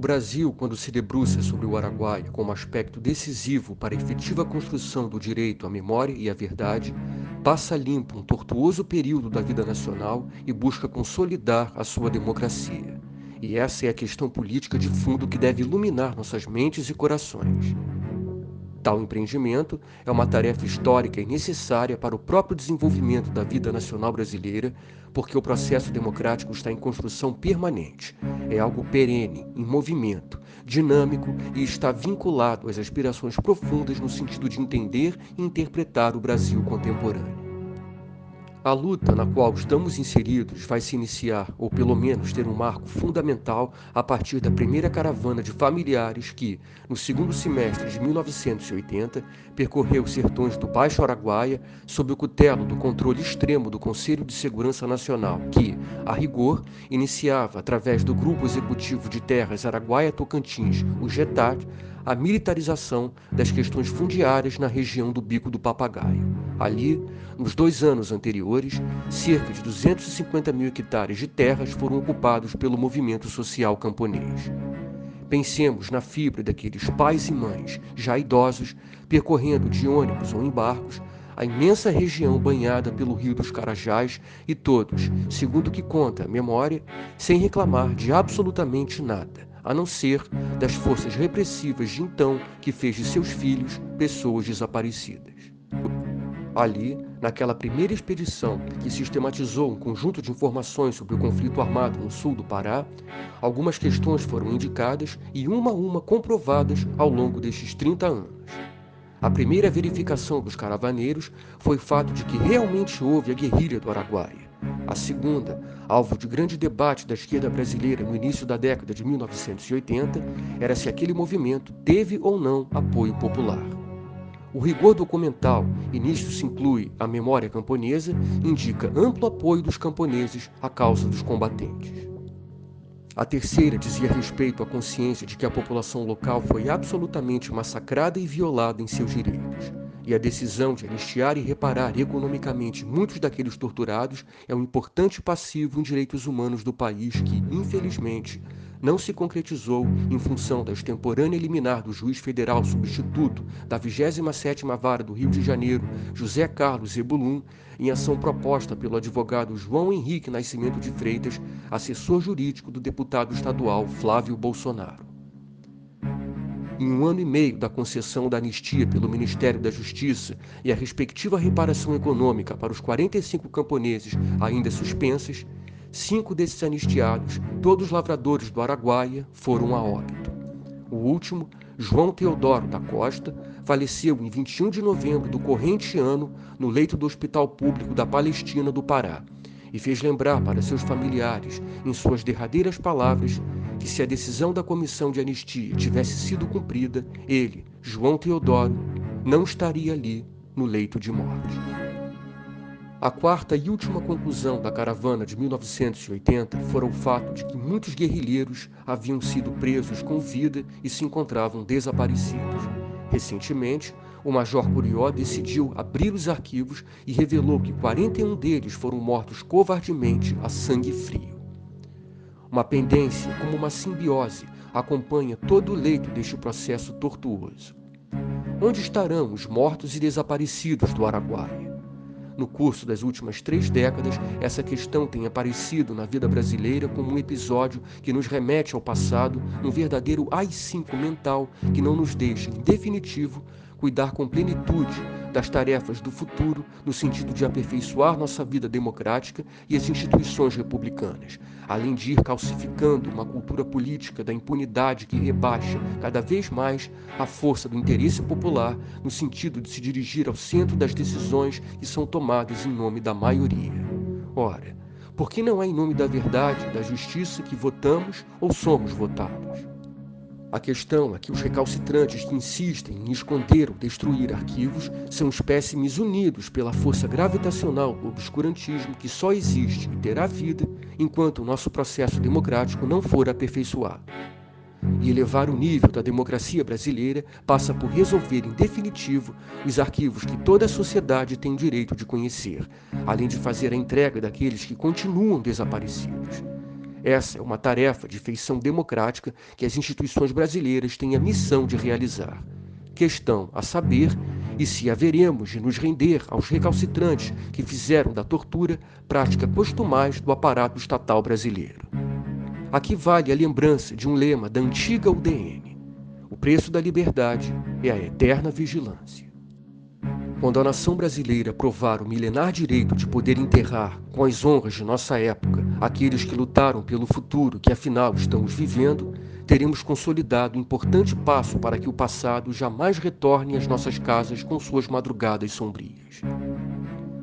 O Brasil, quando se debruça sobre o Araguaia como aspecto decisivo para a efetiva construção do direito à memória e à verdade, passa limpo um tortuoso período da vida nacional e busca consolidar a sua democracia. E essa é a questão política de fundo que deve iluminar nossas mentes e corações. Tal empreendimento é uma tarefa histórica e necessária para o próprio desenvolvimento da vida nacional brasileira, porque o processo democrático está em construção permanente. É algo perene, em movimento, dinâmico e está vinculado às aspirações profundas no sentido de entender e interpretar o Brasil contemporâneo. A luta na qual estamos inseridos vai se iniciar, ou pelo menos ter um marco fundamental, a partir da primeira caravana de familiares que, no segundo semestre de 1980, percorreu os sertões do Baixo Araguaia sob o cutelo do controle extremo do Conselho de Segurança Nacional, que, a rigor, iniciava, através do Grupo Executivo de Terras Araguaia-Tocantins, o GETAC, a militarização das questões fundiárias na região do Bico do Papagaio. Ali, nos 2 anos anteriores, cerca de 250 mil hectares de terras foram ocupados pelo movimento social camponês. Pensemos na fibra daqueles pais e mães, já idosos, percorrendo de ônibus ou em barcos a imensa região banhada pelo Rio dos Carajás e todos, segundo o que conta a memória, sem reclamar de absolutamente nada, a não ser das forças repressivas de então que fez de seus filhos pessoas desaparecidas. Ali, naquela primeira expedição que sistematizou um conjunto de informações sobre o conflito armado no sul do Pará, algumas questões foram indicadas e uma a uma comprovadas ao longo destes 30 anos. A primeira verificação dos caravaneiros foi o fato de que realmente houve a guerrilha do Araguaia. A segunda, alvo de grande debate da esquerda brasileira no início da década de 1980, era se aquele movimento teve ou não apoio popular. O rigor documental, e nisto se inclui a memória camponesa, indica amplo apoio dos camponeses à causa dos combatentes. A terceira dizia respeito à consciência de que a população local foi absolutamente massacrada e violada em seus direitos. E a decisão de anistiar e reparar economicamente muitos daqueles torturados é um importante passivo em direitos humanos do país que, infelizmente, não se concretizou em função da extemporânea liminar do juiz federal substituto da 27ª Vara do Rio de Janeiro, José Carlos Zebulun, em ação proposta pelo advogado João Henrique Nascimento de Freitas, assessor jurídico do deputado estadual Flávio Bolsonaro. Em 1 ano e meio da concessão da anistia pelo Ministério da Justiça e a respectiva reparação econômica para os 45 camponeses ainda suspensas, 5 desses anistiados, todos lavradores do Araguaia, foram a óbito. O último, João Teodoro da Costa, faleceu em 21 de novembro do corrente ano no leito do Hospital Público da Palestina do Pará e fez lembrar para seus familiares, em suas derradeiras palavras, que se a decisão da comissão de anistia tivesse sido cumprida, ele, João Teodoro, não estaria ali no leito de morte. A quarta e última conclusão da caravana de 1980 fora o fato de que muitos guerrilheiros haviam sido presos com vida e se encontravam desaparecidos. Recentemente, o Major Curió decidiu abrir os arquivos e revelou que 41 deles foram mortos covardemente a sangue frio. Uma pendência, como uma simbiose, acompanha todo o leito deste processo tortuoso. Onde estarão os mortos e desaparecidos do Araguaia? No curso das últimas 3 décadas, essa questão tem aparecido na vida brasileira como um episódio que nos remete ao passado, um verdadeiro AI-5 mental que não nos deixa, em definitivo, cuidar com plenitude das tarefas do futuro no sentido de aperfeiçoar nossa vida democrática e as instituições republicanas, além de ir calcificando uma cultura política da impunidade que rebaixa cada vez mais a força do interesse popular no sentido de se dirigir ao centro das decisões que são tomadas em nome da maioria. Ora, por que não é em nome da verdade e da justiça que votamos ou somos votados? A questão é que os recalcitrantes que insistem em esconder ou destruir arquivos são espécimes unidos pela força gravitacional do obscurantismo que só existe e terá vida enquanto o nosso processo democrático não for aperfeiçoado. E elevar o nível da democracia brasileira passa por resolver em definitivo os arquivos que toda a sociedade tem direito de conhecer, além de fazer a entrega daqueles que continuam desaparecidos. Essa é uma tarefa de feição democrática que as instituições brasileiras têm a missão de realizar. Questão a saber e se haveremos de nos render aos recalcitrantes que fizeram da tortura prática costumais do aparato estatal brasileiro. Aqui vale a lembrança de um lema da antiga UDN: o preço da liberdade é a eterna vigilância. Quando a nação brasileira provar o milenar direito de poder enterrar, com as honras de nossa época, aqueles que lutaram pelo futuro que afinal estamos vivendo, teremos consolidado um importante passo para que o passado jamais retorne às nossas casas com suas madrugadas sombrias.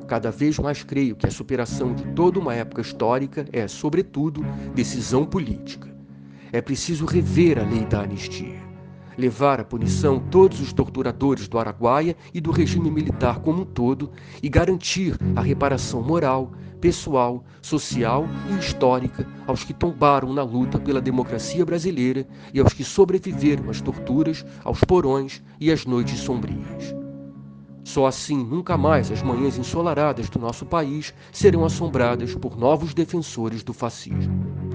Cada vez mais creio que a superação de toda uma época histórica é, sobretudo, decisão política. É preciso rever a lei da anistia, levar à punição todos os torturadores do Araguaia e do regime militar como um todo e garantir a reparação moral, pessoal, social e histórica aos que tombaram na luta pela democracia brasileira e aos que sobreviveram às torturas, aos porões e às noites sombrias. Só assim nunca mais as manhãs ensolaradas do nosso país serão assombradas por novos defensores do fascismo.